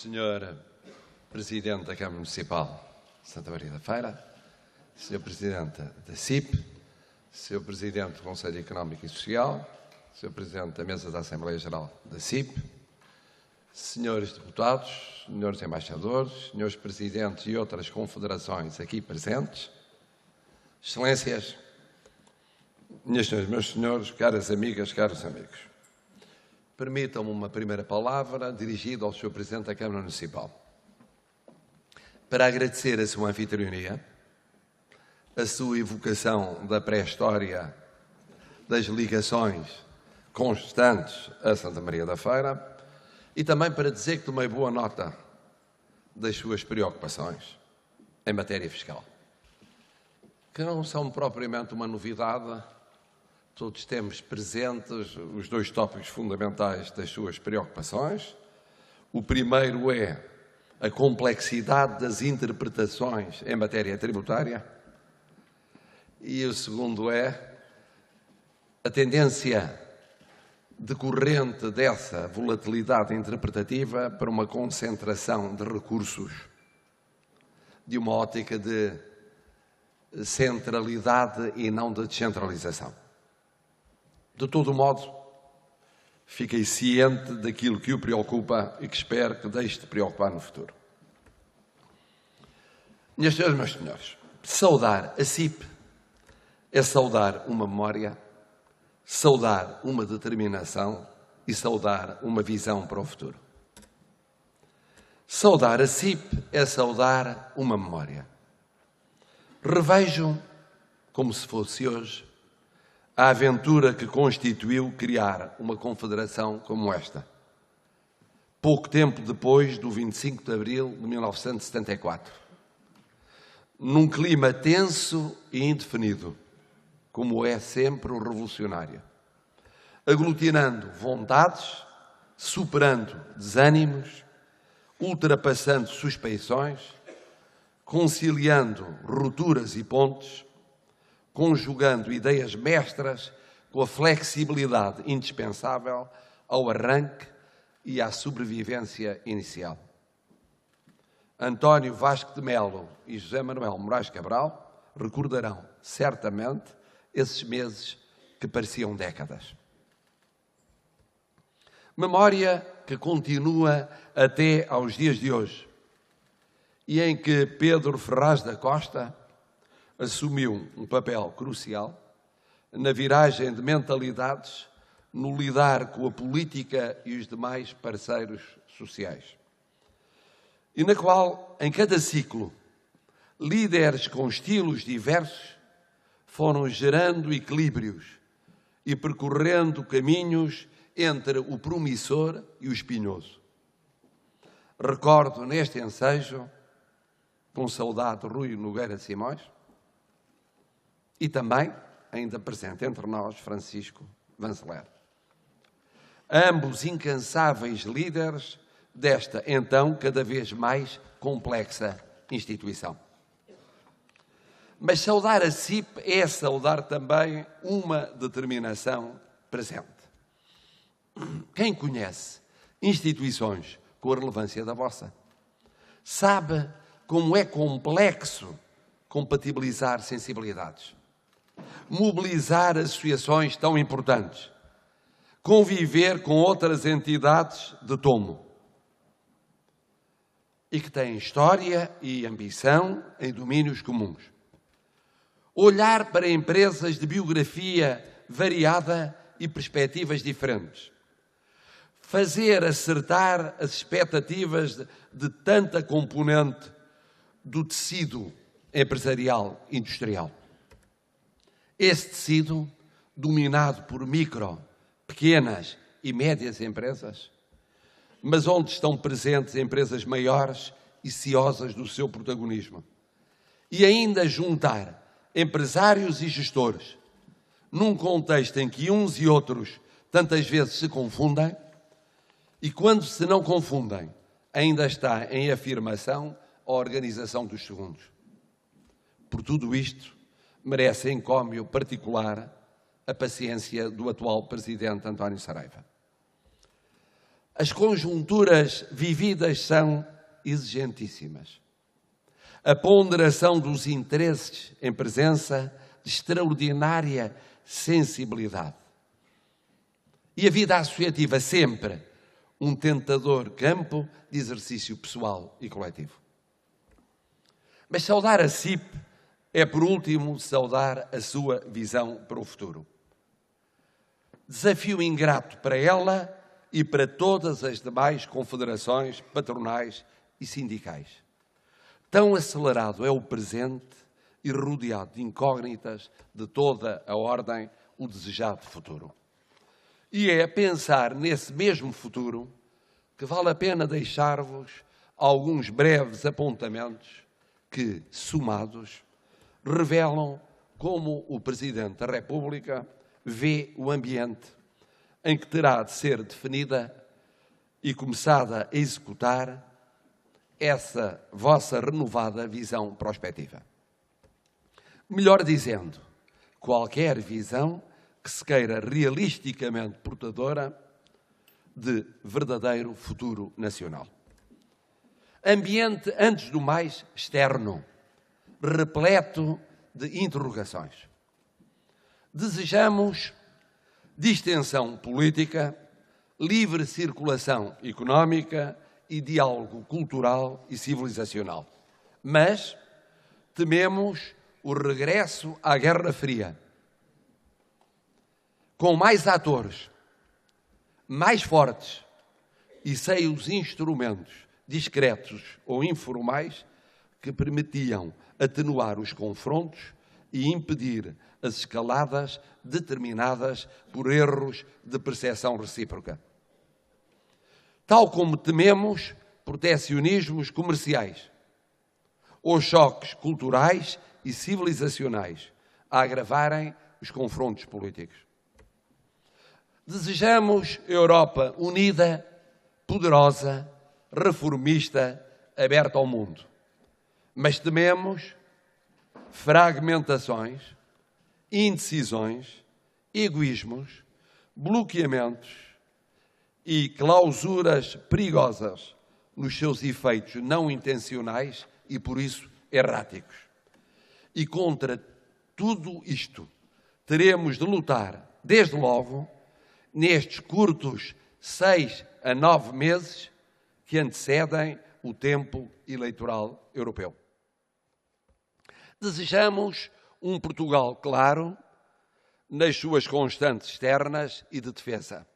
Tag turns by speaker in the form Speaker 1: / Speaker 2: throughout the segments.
Speaker 1: Senhor Presidente da Câmara Municipal de Santa Maria da Feira, Senhor Presidente da CIP, Senhor Presidente do Conselho Económico e Social, Senhor Presidente da Mesa da Assembleia Geral da CIP, Senhores Deputados, Senhores Embaixadores, Senhores Presidentes e outras confederações aqui presentes, Excelências, minhas senhoras, meus senhores, caras amigas, caros amigos. Permitam-me uma primeira palavra dirigida ao Sr. Presidente da Câmara Municipal para agradecer a sua anfitrionia, a sua evocação da pré-história das ligações constantes a Santa Maria da Feira e também para dizer que tomei boa nota das suas preocupações em matéria fiscal, que não são propriamente uma novidade. Todos temos presentes os dois tópicos fundamentais das suas preocupações. O primeiro é a complexidade das interpretações em matéria tributária e o segundo é a tendência decorrente dessa volatilidade interpretativa para uma concentração de recursos de uma ótica de centralidade e não de descentralização. De todo modo, fiquei ciente daquilo que o preocupa e que espero que deixe de preocupar no futuro. Minhas senhoras e meus senhores, saudar a CIP é saudar uma memória, saudar uma determinação e saudar uma visão para o futuro. Saudar a CIP é saudar uma memória. Revejo, como se fosse hoje, a aventura que constituiu criar uma confederação como esta, pouco tempo depois do 25 de abril de 1974, num clima tenso e indefinido, como é sempre o revolucionário, aglutinando vontades, superando desânimos, ultrapassando suspeições, conciliando rupturas e pontes, conjugando ideias mestras com a flexibilidade indispensável ao arranque e à sobrevivência inicial. António Vasco de Melo e José Manuel Moraes Cabral recordarão certamente esses meses que pareciam décadas. Memória que continua até aos dias de hoje e em que Pedro Ferraz da Costa assumiu um papel crucial na viragem de mentalidades, no lidar com a política e os demais parceiros sociais. E na qual, em cada ciclo, líderes com estilos diversos foram gerando equilíbrios e percorrendo caminhos entre o promissor e o espinhoso. Recordo neste ensejo, com saudade, Rui Nogueira Simões, e também, ainda presente entre nós, Francisco Vanceler. Ambos incansáveis líderes desta, então, cada vez mais complexa instituição. Mas saudar a CIP é saudar também uma determinação presente. Quem conhece instituições com a relevância da vossa, sabe como é complexo compatibilizar sensibilidades, mobilizar associações tão importantes, conviver com outras entidades de tomo e que têm história e ambição em domínios comuns. Olhar para empresas de biografia variada e perspectivas diferentes. Fazer acertar as expectativas de tanta componente do tecido empresarial industrial. Esse tecido, dominado por micro, pequenas e médias empresas, mas onde estão presentes empresas maiores e ciosas do seu protagonismo. E ainda juntar empresários e gestores, num contexto em que uns e outros tantas vezes se confundem, e quando se não confundem, ainda está em afirmação a organização dos segundos. Por tudo isto, merece encómio particular a paciência do atual Presidente António Saraiva. As conjunturas vividas são exigentíssimas. A ponderação dos interesses em presença de extraordinária sensibilidade. E a vida associativa sempre um tentador campo de exercício pessoal e coletivo. Mas saudar a CIP é, por último, saudar a sua visão para o futuro. Desafio ingrato para ela e para todas as demais confederações patronais e sindicais. Tão acelerado é o presente e rodeado de incógnitas de toda a ordem o desejado futuro. E é a pensar nesse mesmo futuro que vale a pena deixar-vos alguns breves apontamentos que, somados, revelam como o Presidente da República vê o ambiente em que terá de ser definida e começada a executar essa vossa renovada visão prospectiva. Melhor dizendo, qualquer visão que se queira realisticamente portadora de verdadeiro futuro nacional. Ambiente, antes do mais, externo, repleto de interrogações. Desejamos distensão política, livre circulação económica e diálogo cultural e civilizacional. Mas tememos o regresso à Guerra Fria, com mais atores, mais fortes e sem os instrumentos discretos ou informais que permitiam atenuar os confrontos e impedir as escaladas determinadas por erros de percepção recíproca. Tal como tememos protecionismos comerciais ou choques culturais e civilizacionais a agravarem os confrontos políticos. Desejamos Europa unida, poderosa, reformista, aberta ao mundo. Mas tememos fragmentações, indecisões, egoísmos, bloqueamentos e clausuras perigosas nos seus efeitos não intencionais e, por isso, erráticos. E contra tudo isto teremos de lutar, desde logo, nestes curtos 6 a 9 meses que antecedem o tempo eleitoral europeu. Desejamos um Portugal claro nas suas constantes externas e de defesa,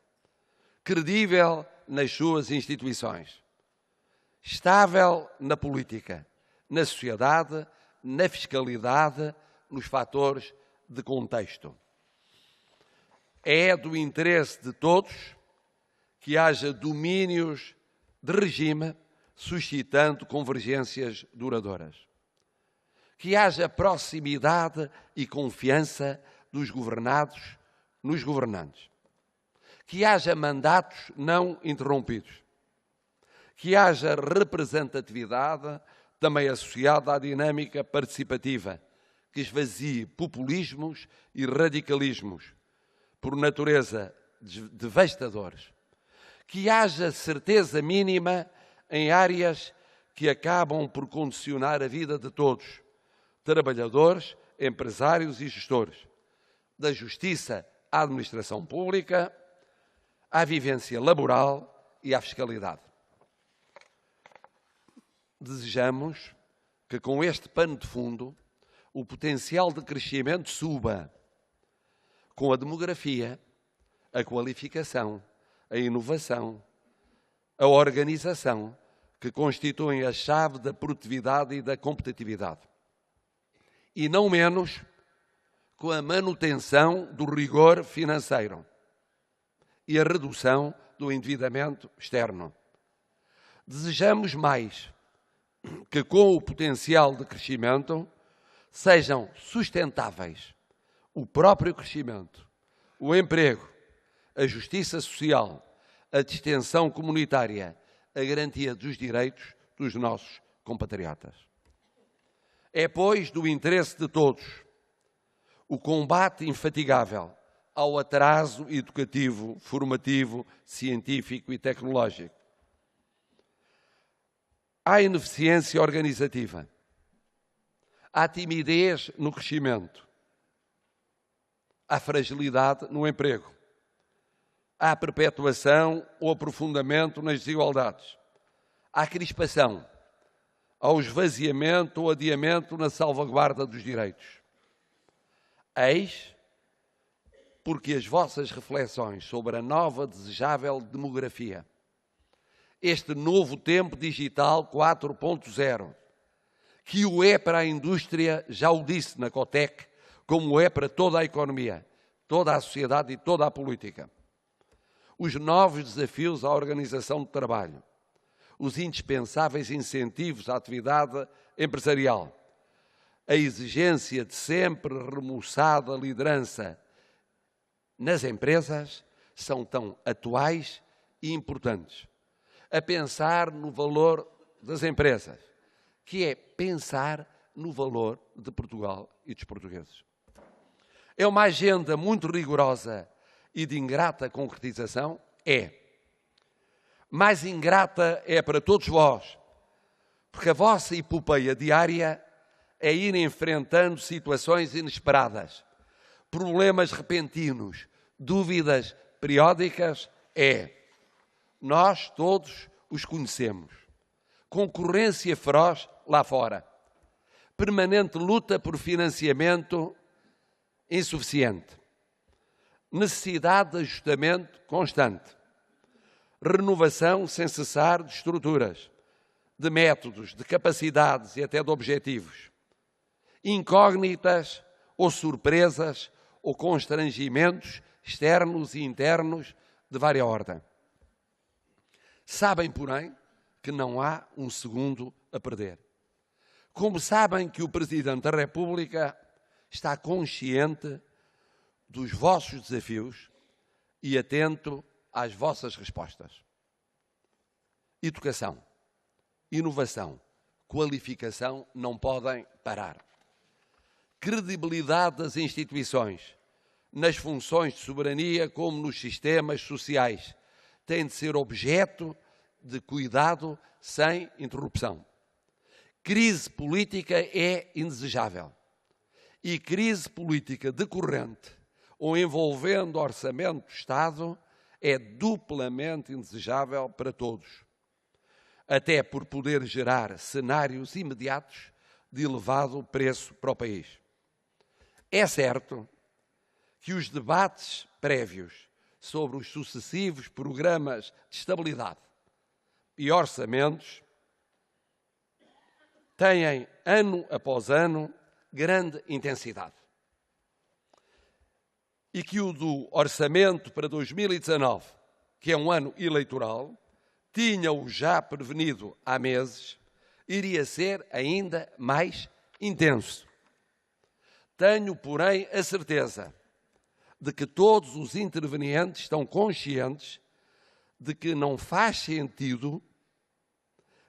Speaker 1: credível nas suas instituições, estável na política, na sociedade, na fiscalidade, nos fatores de contexto. É do interesse de todos que haja domínios de regime, suscitando convergências duradouras. Que haja proximidade e confiança dos governados nos governantes. Que haja mandatos não interrompidos. Que haja representatividade também associada à dinâmica participativa, que esvazie populismos e radicalismos, por natureza devastadores. Que haja certeza mínima em áreas que acabam por condicionar a vida de todos, trabalhadores, empresários e gestores, da justiça à administração pública, à vivência laboral e à fiscalidade. Desejamos que com este pano de fundo o potencial de crescimento suba, com a demografia, a qualificação, a inovação, a organização, que constituem a chave da produtividade e da competitividade. E não menos com a manutenção do rigor financeiro e a redução do endividamento externo. Desejamos mais que com o potencial de crescimento sejam sustentáveis o próprio crescimento, o emprego, a justiça social, a distensão comunitária, a garantia dos direitos dos nossos compatriotas. É, pois, do interesse de todos o combate infatigável ao atraso educativo, formativo, científico e tecnológico. Há ineficiência organizativa. Há timidez no crescimento. Há fragilidade no emprego. Há perpetuação ou aprofundamento nas desigualdades. Há crispação. Há esvaziamento ou adiamento na salvaguarda dos direitos. Eis porque as vossas reflexões sobre a nova desejável demografia, este novo tempo digital 4.0, que o é para a indústria, já o disse na Cotec, como é para toda a economia, toda a sociedade e toda a política. Os novos desafios à organização do trabalho, os indispensáveis incentivos à atividade empresarial, a exigência de sempre remoçada liderança nas empresas são tão atuais e importantes. A pensar no valor das empresas, que é pensar no valor de Portugal e dos portugueses. É uma agenda muito rigorosa e de ingrata concretização? É. Mais ingrata é para todos vós, porque a vossa epopeia diária é ir enfrentando situações inesperadas, problemas repentinos, dúvidas periódicas, nós todos os conhecemos. Concorrência feroz lá fora. Permanente luta por financiamento insuficiente. Necessidade de ajustamento constante. Renovação sem cessar de estruturas, de métodos, de capacidades e até de objetivos. Incógnitas ou surpresas ou constrangimentos externos e internos de vária ordem. Sabem, porém, que não há um segundo a perder. Como sabem que o Presidente da República está consciente dos vossos desafios e atento às vossas respostas. Educação, inovação, qualificação não podem parar. Credibilidade das instituições, nas funções de soberania como nos sistemas sociais, tem de ser objeto de cuidado sem interrupção. Crise política é indesejável. E crise política decorrente ou envolvendo orçamento do Estado é duplamente indesejável para todos, até por poder gerar cenários imediatos de elevado preço para o país. É certo que os debates prévios sobre os sucessivos programas de estabilidade e orçamentos têm, ano após ano, grande intensidade. E que o do orçamento para 2019, que é um ano eleitoral, tinha-o já prevenido há meses, iria ser ainda mais intenso. Tenho, porém, a certeza de que todos os intervenientes estão conscientes de que não faz sentido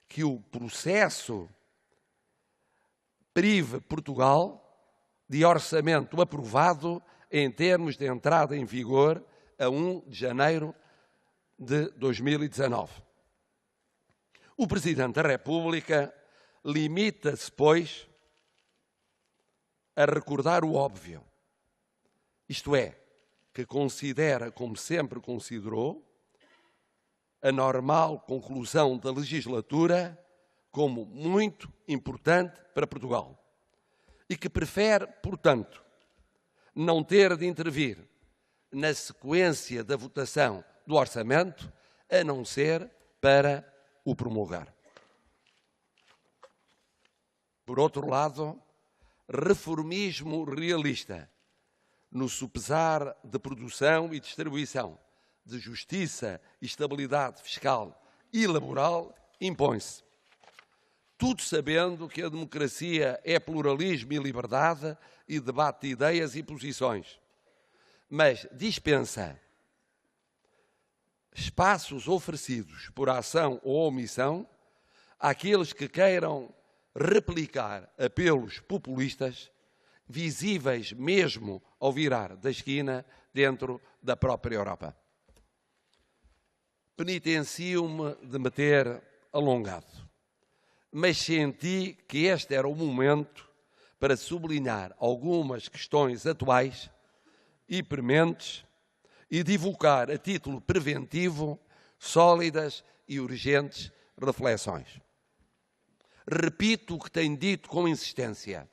Speaker 1: que o processo prive Portugal de orçamento aprovado em termos de entrada em vigor a 1 de janeiro de 2019. O Presidente da República limita-se, pois, a recordar o óbvio, isto é, que considera, como sempre considerou, a normal conclusão da legislatura como muito importante para Portugal e que prefere, portanto, não ter de intervir na sequência da votação do orçamento, a não ser para o promulgar. Por outro lado, reformismo realista no sopesar de produção e distribuição, de justiça e estabilidade fiscal e laboral impõe-se. Tudo sabendo que a democracia é pluralismo e liberdade e debate de ideias e posições, mas dispensa espaços oferecidos por ação ou omissão àqueles que queiram replicar apelos populistas visíveis mesmo ao virar da esquina dentro da própria Europa. Penitencio-me de me ter alongado, mas senti que este era o momento para sublinhar algumas questões atuais e prementes e divulgar a título preventivo sólidas e urgentes reflexões. Repito o que tenho dito com insistência.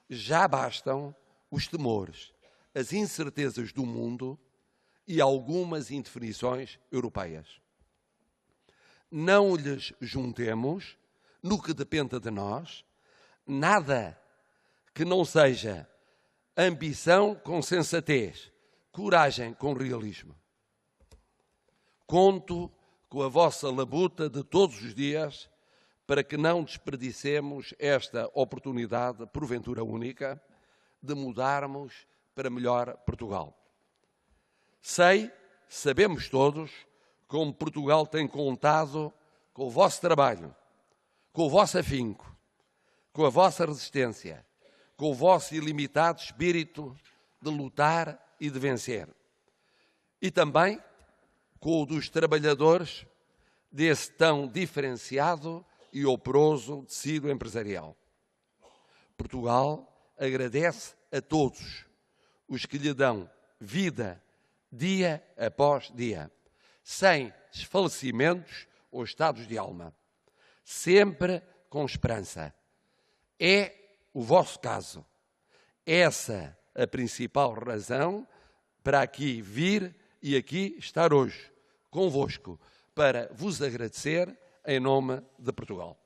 Speaker 1: Já bastam os temores, as incertezas do mundo e algumas indefinições europeias. Não lhes juntemos, no que dependa de nós, nada que não seja ambição com sensatez, coragem com realismo. Conto com a vossa labuta de todos os dias para que não desperdicemos esta oportunidade, porventura única, de mudarmos para melhor Portugal. Sabemos todos como Portugal tem contado com o vosso trabalho, com o vosso afinco, com a vossa resistência, com o vosso ilimitado espírito de lutar e de vencer. E também com o dos trabalhadores desse tão diferenciado e operoso tecido empresarial. Portugal agradece a todos os que lhe dão vida dia após dia, sem desfalecimentos ou estados de alma, sempre com esperança. É o vosso caso. Essa a principal razão para aqui vir e aqui estar hoje convosco, para vos agradecer em nome de Portugal.